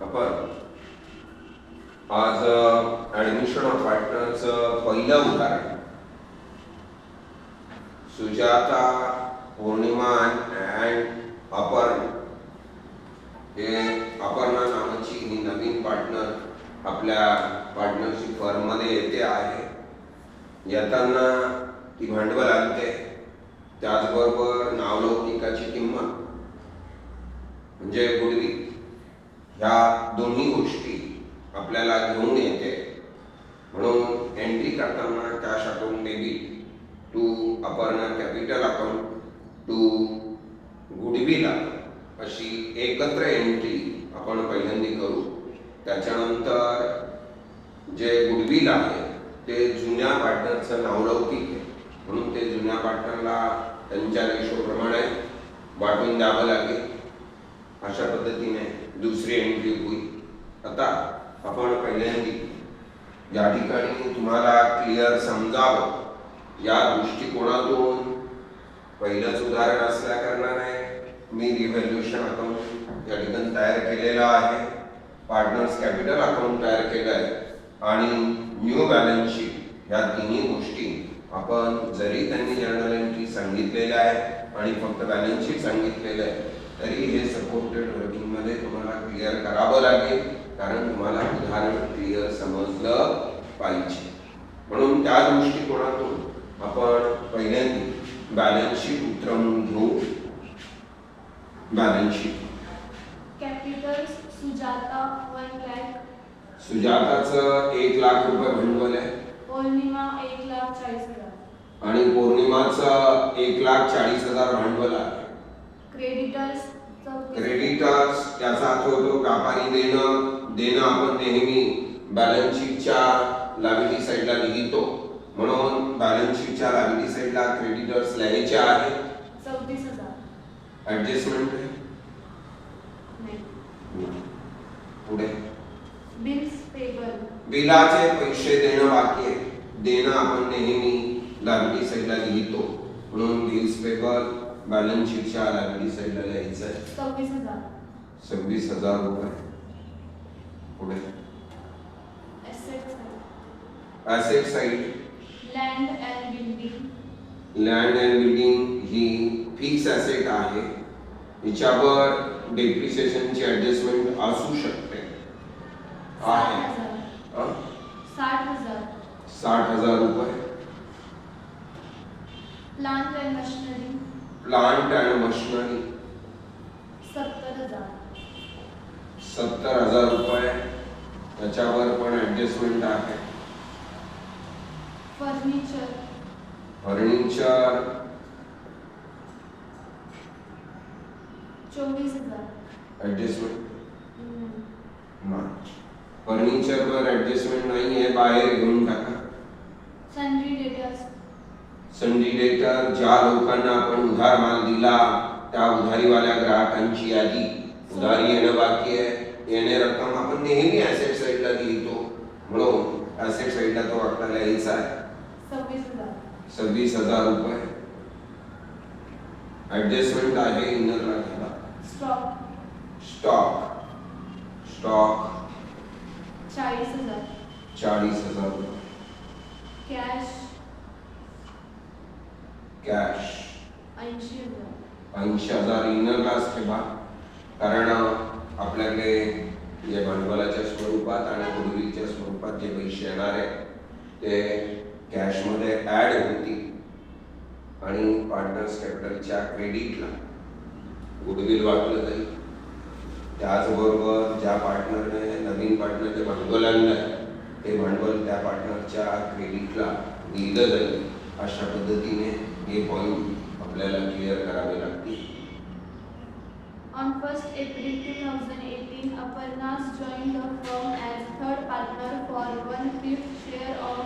आपण आज admission of पार्टनरचं पहिलं उदाहरण सुजाता, पौर्णिमा अँड अपर्णा. हे अपर्णा नावाची ही नवीन पार्टनर आपल्या पार्टनरशिप फर्म मध्ये येते आहे. येताना ती भांडवल आणते, त्याचबरोबर नावलौकिकाची किंमत म्हणजे गुडविल, ह्या दोन्ही गोष्टी आपल्याला घेऊन येते. म्हणून एंट्री करताना cash account debit to Aparna capital account to goodwill अशी एकत्र एंट्री आपण पहिल्यांदा करू. त्याच्यानंतर जे गुडविल आहे ते जुन्या पार्टनरचं नावलौकिक आहे, म्हणून ते जुन्या पार्टनरला त्यांच्या रेशोप्रमाणे वाटून द्यावं लागेल. अशा पद्धतीने दुसरी एंट्री होईल. आता आपण पहिल्यांदा या ठिकाणी तुम्हाला क्लिअर समजावं या दृष्टिकोनातून पहिलंच उदाहरण असल्या कारणाने मी रिव्हॅल्युएशन अकाउंट या ठिकाणी तयार केलेलं आहे, पार्टनर्स कॅपिटल अकाउंट तयार केलं आहे आणि न्यू बॅलन्स शीट ह्या तिन्ही गोष्टी आपण जरी त्यांनी जर्नल एंट्री सांगितलेल्या आहे आणि फक्त बॅलन्स शीट सांगितलेलं आहे तरी हे सपोर्टेड वर्किंग मध्ये तुम्हाला क्लिअर करावं लागेल, कारण तुम्हाला उदाहरण क्लिअर समजलं पाहिजे. म्हणून त्या दृष्टिकोनातून आपण पहिल्यांदा बॅलन्स शीट उतरवून घेऊ. Balance sheet capital Sujata 1 lakh, सुजाताचं 1 लाख रुपये भांडवल आहे, पौर्णिमा 1,40,000 आणि पौर्णिमाचं 1,40,000 भांडवल आहे. क्रेडिटर्स याचा अर्थ होतो व्यापारी देणं आपण नेहमी बॅलन्स शीटच्या लायबिलिटी साइडला लिहितो, म्हणून बॅलन्स शीटच्या लायबिलिटी साइडला क्रेडिटर्स लिहायचे आहे. 34,000 ऍडजस्टमेंट पुढे बिल्स पेबल, बिलाचे पैसे देणं बाकी आहे, देणं आपण नेहमी लायबिलिटी साइडला लिहितो, म्हणून बिल्स पेबल बॅलन्स शीटच्या लायबिलिटी साइडला लिहायचं आहे. 26,000 रुपये. पुढे asset side land and building, land and building ही फिक्स ॲसेट आहे, हिच्यावर डेप्रिसिएशनची ॲडजस्टमेंट असू शकते. आहे 60,000 रुपये. Plant and machinery, plant and machinery 70,000 रुपये, त्याच्यावर पण ॲडजस्टमेंट आहे. फर्निचर फर्निचर 24,000 ॲडजस्टमेंट नाही, फर्निचरवर ॲडजस्टमेंट नाही आहे, बाहेर घेऊन टाका. सन्ड्री डेटर्स, संडी डेटर ज्या लोकांना आपण उधार माल दिला त्या उधारीवाल्या ग्राहकांची यादी, उधारी येणं बाकी आहे, येणे रक्कम आपण नेहमी ॲसेट साइडला लिहितो, म्हणून ॲसेट साइडला तो आपल्याला यायचा आहे. 26,000 रुपये. ॲडजस्टमेंट आहे इनरला घ्यावा. स्टॉक 40,000 रुपये. कॅश 80,000 इनरलाच ठेवा, कारण आपल्याकडे जे भांडवलाच्या स्वरूपात आणि गुडविलच्या स्वरूपात जे पैसे येणार आहेत ते कॅशमध्ये ॲड होतील आणि पार्टनर्स कॅपिटलच्या क्रेडिटला गुडविल वाटलं जाईल. त्याचबरोबर ज्या पार्टनरने नवीन पार्टनरचे भांडवल आणलं ते भांडवल त्या पार्टनरच्या क्रेडिटला दिलं जाईल. अशा पद्धतीने हे पॉइंट आपल्याला क्लिअर करावे लागतील. On 1st April 2018, Aparna's joined the firm as third partner for 1/5 share of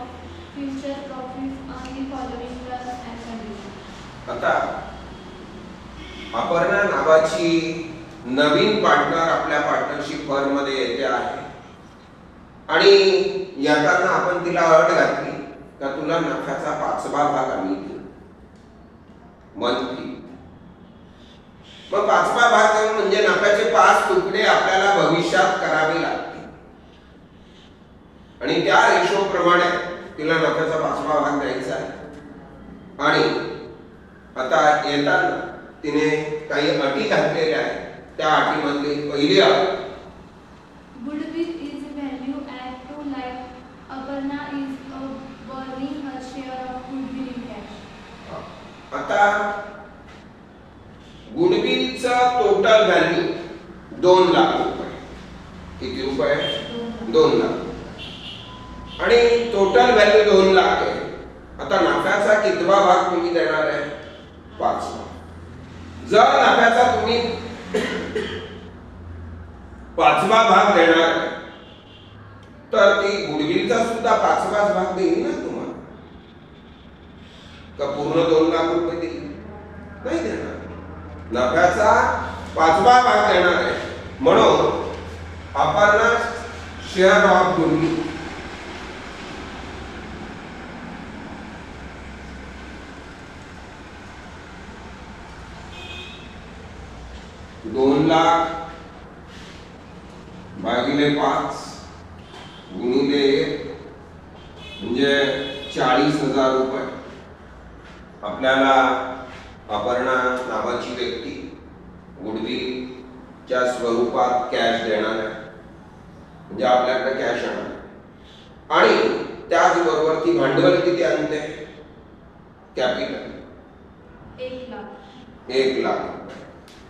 future profits on the following terms and conditions. आता अपर्णा नावाची नवीन पार्टनर आपल्या पार्टनरशिप फर्म मध्ये येते आहे आणि येताना आपण तिला अट घातली का तुला नफ्याचा 5वा भाग आम्ही देऊ मंथली. मग 5वा भाग म्हणजे नफ्याचे 5 तुकडे आपल्याला भविष्यात करावी लागते आणि त्या रेशो प्रमाणे तिला नफ्याचा 5वा भाग द्यायचा आहे. आणि आता येताना तिने काही अटी घातलेल्या आहेत. त्या अटीमधली पहिली अट, Goodwill is value at 2 lakh. Aparna is burning her share of goodwill in cash. आता गुडविलचा टोटल व्हॅल्यू 2 लाख रुपये. किती रुपये? 2 लाख. आणि टोटल व्हॅल्यू 2 लाख आहे. आता नफ्याचा कितवा भाग तुम्ही देणार आहे? 5वा. जर नफ्याचा तुम्ही 5वा भाग देणार आहे तर ती गुडविलचा सुद्धा 5वाच भाग देईल ना तुम्हाला. का पूर्ण 2 लाख रुपये देईल? नाही देणार. नफ्याचा 5वा भाग देणार आहे. म्हणून Aparna share of goodwill $2 lakh भागिले 5 गुणिले 1 म्हणजे 40,000 रुपये. आपल्याला अपर्णा नावाची व्यक्ती गुडविलच्या स्वरूपात कॅश देणार आहे. म्हणजे आपल्याकडे कॅश आणणार आणि त्याचबरोबर ती भांडवल किती आणते? कॅपिटल 1 लाख. 1 लाख रुपये.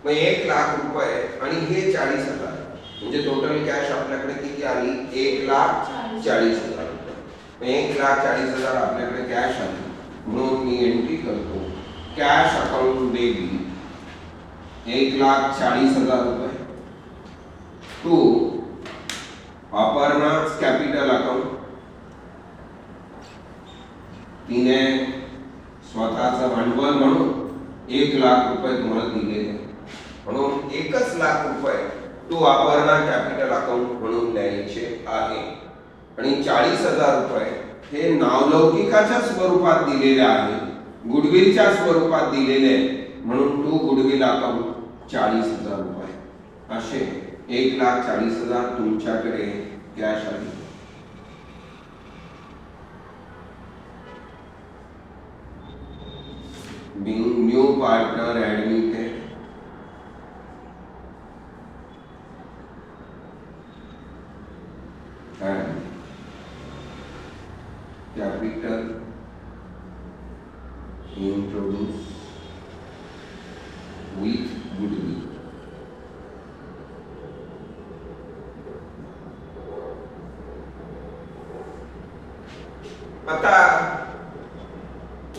मग 1 लाख रुपये आणि हे 40,000 म्हणजे टोटल कॅश आपल्याकडे किती आली? 1,40,000 रुपये. मग 1,40,000 आपल्याकडे कॅश आली. म्हणून मी एंट्री करतो कॅश अकाउंट डेबिट 1,40,000 रुपये टू अपर्णाज कॅपिटल अकाउंट. तिने स्वतःचं भांडवल म्हणून 1 लाख रुपये तुम्हाला दिलेले, म्हणून 1 लाख रुपये टू अपर्णा कॅपिटल अकाउंट म्हणून द्यायचे आहे. आणि 40,000 रुपये हे नावलौकिकाच्या स्वरूपात दिलेले आहे, गुडविलच्या स्वरूपात दिलेले, म्हणून टू गुडविल अकाउंट 40,000 रुपये. असे 1,40,000 तुमच्याकडे कॅश आली. Being new partner admitted and capital introduced with goodwill. आता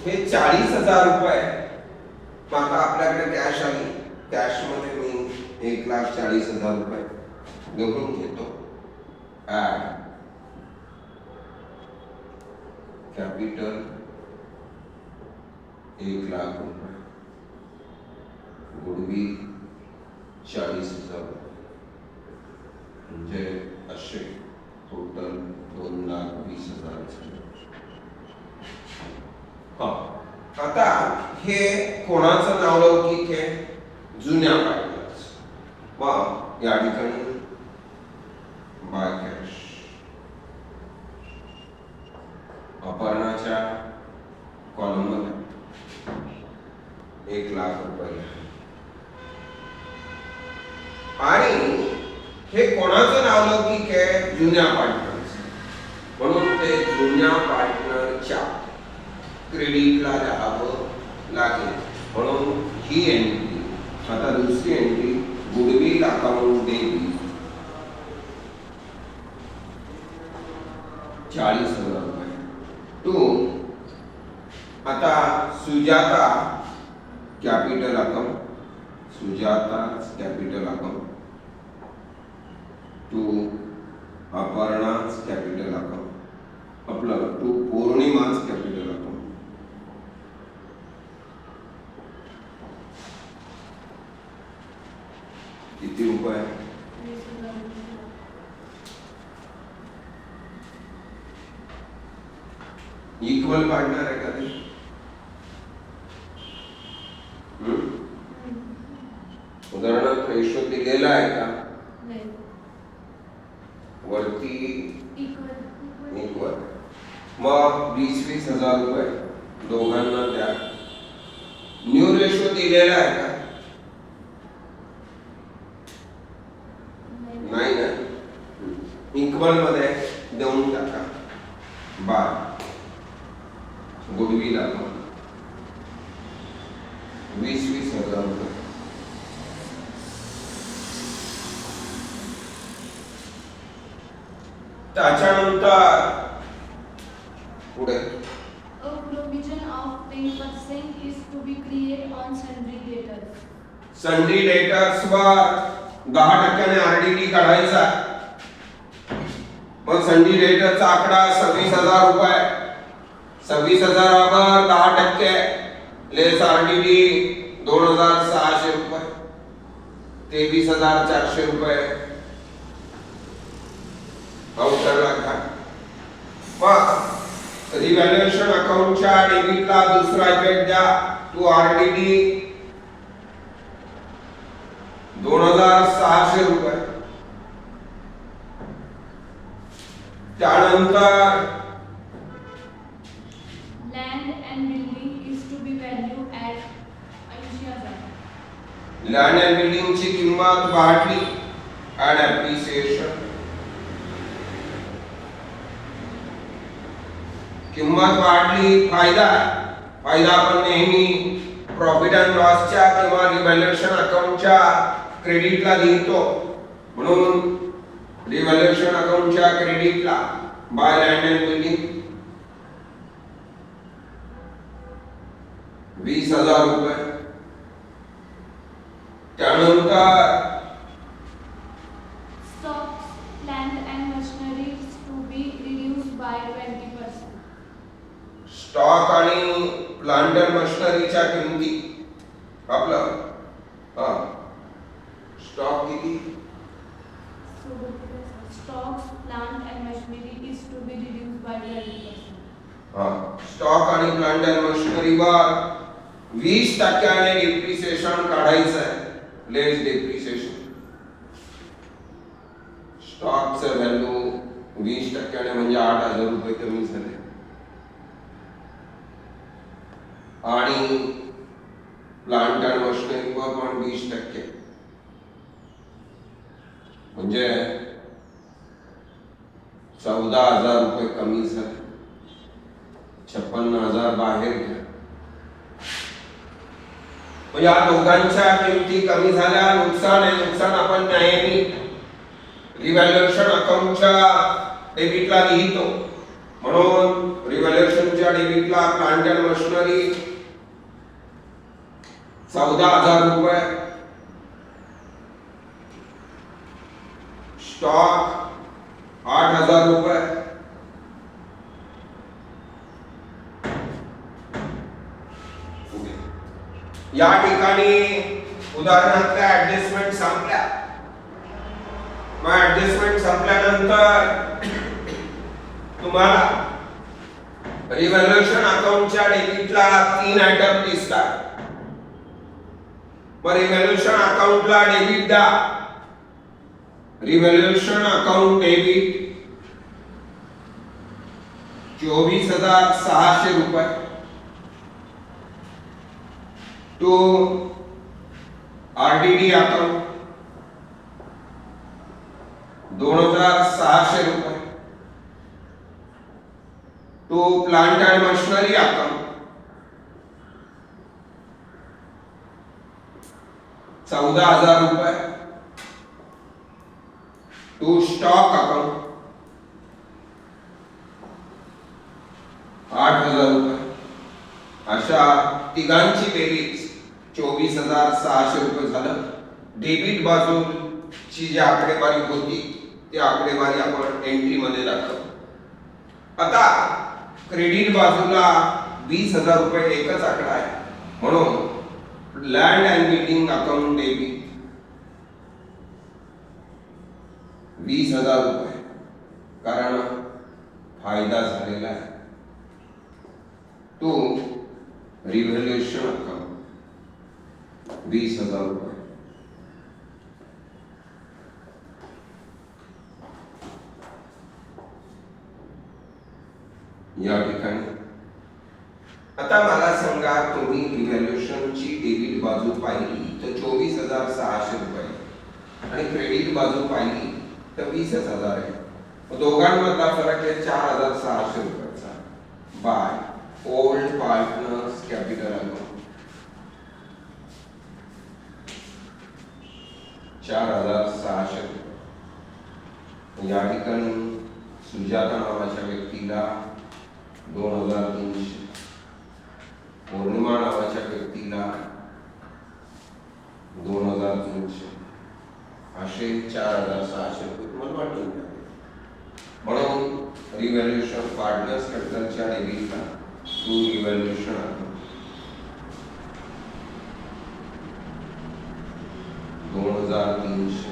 हे 40,000 रुपये आता आपल्याकडे कॅश आली. कॅश मध्ये मी 1,40,000 रुपये घेऊन घेतो. ऍड कॅपिटल 1 लाख रुपये, गुडविल 40,000 रुपये, म्हणजे असे टोटल 2,20,000. आता हे कोणाचं नावलौकिक आहे? जुन्या पार्टनर्स. मग या ठिकाणी बाय कॅश अपर्णाच्या कॉलम मध्ये 1 लाख रुपये. आणि हे कोणाचं नावलौकिक आहे? जुन्या पार्टनर्स. म्हणून ते जुन्या पार्टनरच्या क्रेडिटला द्यावं लागेल. म्हणून ही एंट्री. आता दुसरी एंट्री गुडविल अकाउंट डेबिट 40,000 रुपये टू आता Sujata capital account, Sujata capital account to Aparna's capital account, आपलं टू पौर्णिमाज कॅपिटल अकाउंट. किती रुपये? 20,000 रुपये. इक्वल पार्टनर आहे का ते? उदाहरणार्थ रेशो दिलेला आहे का? नाही. वरती इक्वल मग 20,000 रुपये दोघांना द्या. न्यू रेशो दिलेला आहे का? नाही ना. इक्वल मध्ये देऊन टाका. बाय गुडविल आपण 20,000 रुपये. त्याच्यानंतर पुढे A provision of 10% is to be created on sundry debtors. Sundry debtors वर 10% आरडीडी काढायचा. मग सन्ड्री डेटरचा आकडा 26,000 रुपये. 26,000 वर 10% लेस आरडीडी 2,600 रुपये. 23,400 रुपये अवतरला का? मग रिव्हॅल्युएशन अकाउंटच्या डेबिटला दुसरा इफेक्ट द्या. टू आरडीडी 2,600 रुपये. त्यानंतर Land and building is to be valued at 80,000. Land and बिल्डिंगची किंमत वाढली. Add appreciation. किंमत वाढली. फायदा आपण नेहमी प्रॉफिट अँड लॉसच्या किंवा रिव्हॅल्युएशन अकाउंटच्या क्रेडिटला लिहितो. म्हणून रिव्हॅल्युएशन अकाउंटच्या क्रेडिटला बाय लँड अँड बिल्डिंग 20,000 रुपये. त्यानंतर Stocks, plant and machinery is to be reduced by 20%. Stock आणि प्लांट अँड मशिनरीच्या किमती आपलं स्टॉक किती? Stocks, plant and machinery is to be reduced by 20%. Stock आणि प्लांट अँड मशिनरीवर 20% डिप्रिसिएशन काढायचं आहे. लेस डिप्रिसिएशन. स्टॉकचं व्हॅल्यू 20% म्हणजे 8,000 रुपये कमी झाले. आणि प्लांट अँड मशिनरीवर पण 20% म्हणजे 14,000 रुपये कमी झाले. 56,000 बाहेर घ्या. या दोघांच्या किमती कमी झाल्या. नुकसान आहे. नुकसान आपण न्यायाने रिव्हॅल्युएशन अकाउंटच्या डेबिटला लिहितो. म्हणून रिव्हॅल्युएशनच्या डेबिटला प्लांट अँड मशिनरी 14,000 रुपये. स्टॉक 8,000 रुपये. या ठिकाणी उदाहरणार्थ ऍडजस्टमेंट संपल्या. मग ऍडजस्टमेंट संपल्यानंतर तुम्हाला रिव्हॅल्युएशन अकाउंटच्या डेबिटला 3 आयटम दिसतात. मग रिव्हॅल्युएशन अकाउंटला डेबिट द्या. रिव्हॅल्युएशन अकाउंट डेबिट 24,600 रुपये. टू आरडीडी अकाउंट 2,600 रुपये. To plant and machinery account 14,000 रुपये. टू स्टॉक अकाउंट 8,000 रुपये. अशा तिघांची बेरीज 24,600 रुपये झालं. डेबिट बाजूची जी आकडेवारी होती ती आकडेवारी आपण एंट्री मध्ये दाखवू. आता क्रेडिट बाजूला 20,000 रुपये एकच आकडा आहे. म्हणून land and building account debit 20,000 रुपये कारण फायदा झालेला आहे. टू रिव्हॅल्युएशन अकाउंट 20,000 रुपये. या ठिकाणी आता मला सांगा, तुम्ही इव्हॅल्युएशनची डेबिट बाजू पाहिली तर 24,600 रुपये आणि क्रेडिट बाजू पाहिली तर 20,000 आहे. दोघांमधला फरक आहे 4,600 रुपयाचा by old partners capital account 4,600 रुपये. या ठिकाणी सुजाता नावाच्या व्यक्तीला 2,300, पौर्णिमा नावाच्या व्यक्तीला 2,300 असे 4,600 रुपये तुम्हाला वाटून द्या. म्हणून रिव्हॅल्युएशन पार्टनर्स कॅपिटलच्या डेबिटला टू रिव्हॅल्युएशन आहे 2,300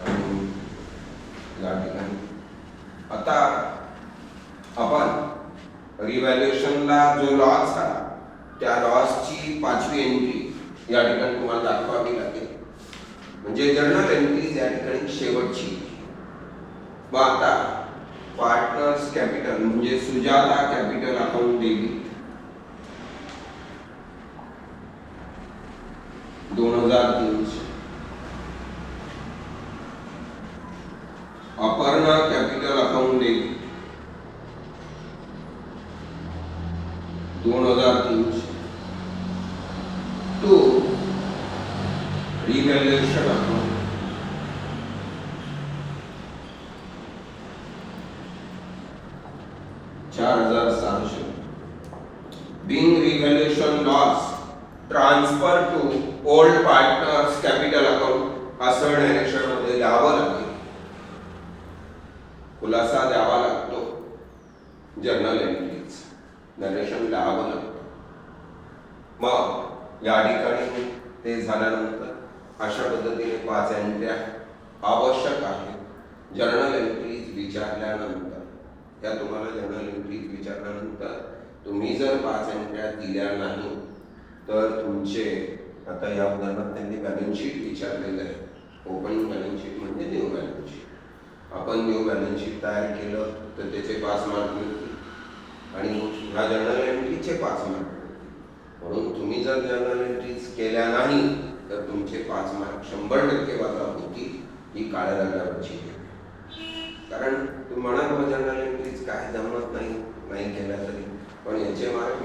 आणि या ठिकाणी आता आपण रिव्हॅल्युएशनला जो लॉस झाला त्या लॉसची 5वी एंट्री या ठिकाणी तुम्हाला दाखवावी लागेल. म्हणजे जर्नल एंट्रीज या ठिकाणी शेवटची. मग आता पार्टनर्स कॅपिटल म्हणजे Sujata capital account debit 2,300, Aparna capital account debit 2,300 to revaluation account 4,600 being revaluation loss transfer to old partners capital account असं डायरेक्शन मध्ये द्यावं लागेल. खुलासा द्यावा लागतो. जर्नल एंट्रीज नरेशन द्यावं लागतं. मग या ठिकाणी ते झाल्यानंतर अशा पद्धतीने 5 एंट्र्या आवश्यक आहेत. जर्नल एंट्रीज विचारल्यानंतर या तुम्हाला जर्नल एंट्रीज विचारल्यानंतर तुम्ही जर 5 एंट्र्या दिल्या नाही तर तुमचे आता या उदाहरणात त्यांनी बॅलन्स शीट विचारलेलं आहे. ओपनिंग बॅलन्स शीट म्हणजे न्यू बॅलन्स शीट. आपण न्यू बॅलन्स शीट तयार केलं तर त्याचे 5 मार्क मिळतील आणि ह्या जर्नल एंट्रीचे 5 मार्क मिळतील. म्हणून तुम्ही जर जर्नल एंट्रीज केल्या नाही तर तुमचे 5 मार्क 100% वजा होतील. ही काळ्या रंगावरची कारण तुम्ही म्हणाल जर्नल एंट्रीज काय जमत नाही केल्या तरी पण याचे मार्क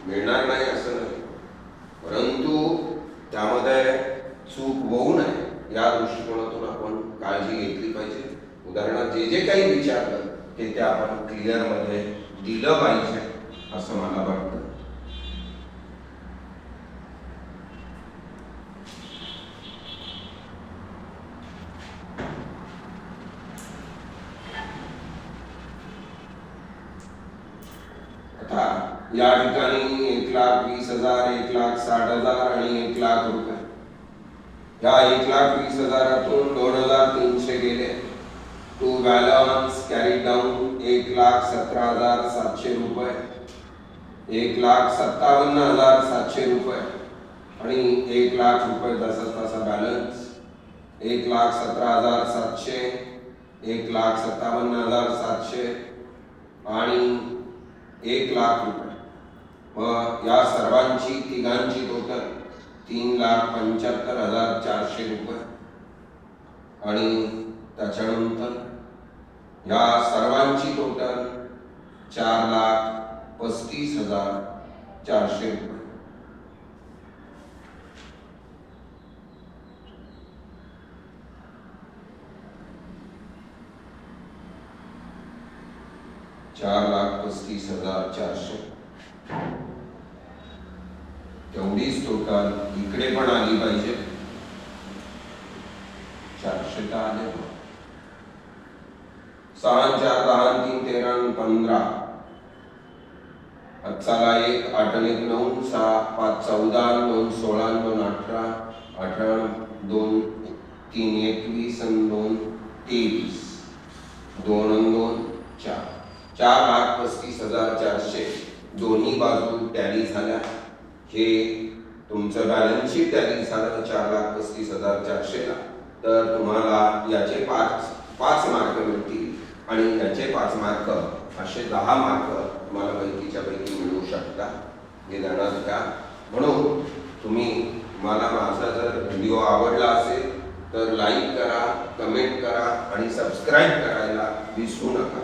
मिळणार नाही असं नाही. परंतु त्यामध्ये चूक होऊ नये या दृष्टिकोनातून आपण काळजी घेतली पाहिजे. उदाहरणार्थ जे काही विचारलं ते आपण क्लिअर मध्ये दिलं पाहिजे असं मला वाटतं. आता या ठिकाणी 1,20,000, 1,60,000 आणि 1,00,000 रुपये. या 1,20,000तून 2,300 गेले. टू बॅलन्स कॅरी डाऊन 1,17,700 रुपये, 1,57,700 रुपये आणि 1,00,000 रुपये तसा बॅलन्स 1,17,700, 1,57,700 आणि 1,00,000 रुपये. मग या सर्वांची तिघांची टोटल 3,75,400 रुपये आणि त्याच्यानंतर या सर्वांची टोटल 4,35,400 रुपये. $4,35,400 तेवढीच टोटल इकडे पण आली पाहिजे. 400 तर आले. 6, 4, 10, 3, 13, 15. चला 1, 8, 1, 9, 6, 5, 14, 2, 16, 2, 18, 18, 2, 3, 21 आणि 2, 23, 2 आणि 2, 4. 4,35,400 दोन्ही बाजू टॅली झाल्या. हे तुमचं बॅलन्स शीट टॅली झालं 4,35,400 ला तर तुम्हाला याचे 5 मार्क मिळतील आणि याचे 5 मार्क, असे 10 मार्क तुम्हाला पैकीच्या पैकी मिळू शकतात। हे ध्यानात घ्या। म्हणून मला माझा जर व्हिडिओ आवडला असेल तर लाईक करा, कमेंट करा आणि सबस्क्राईब करायला विसरू नका।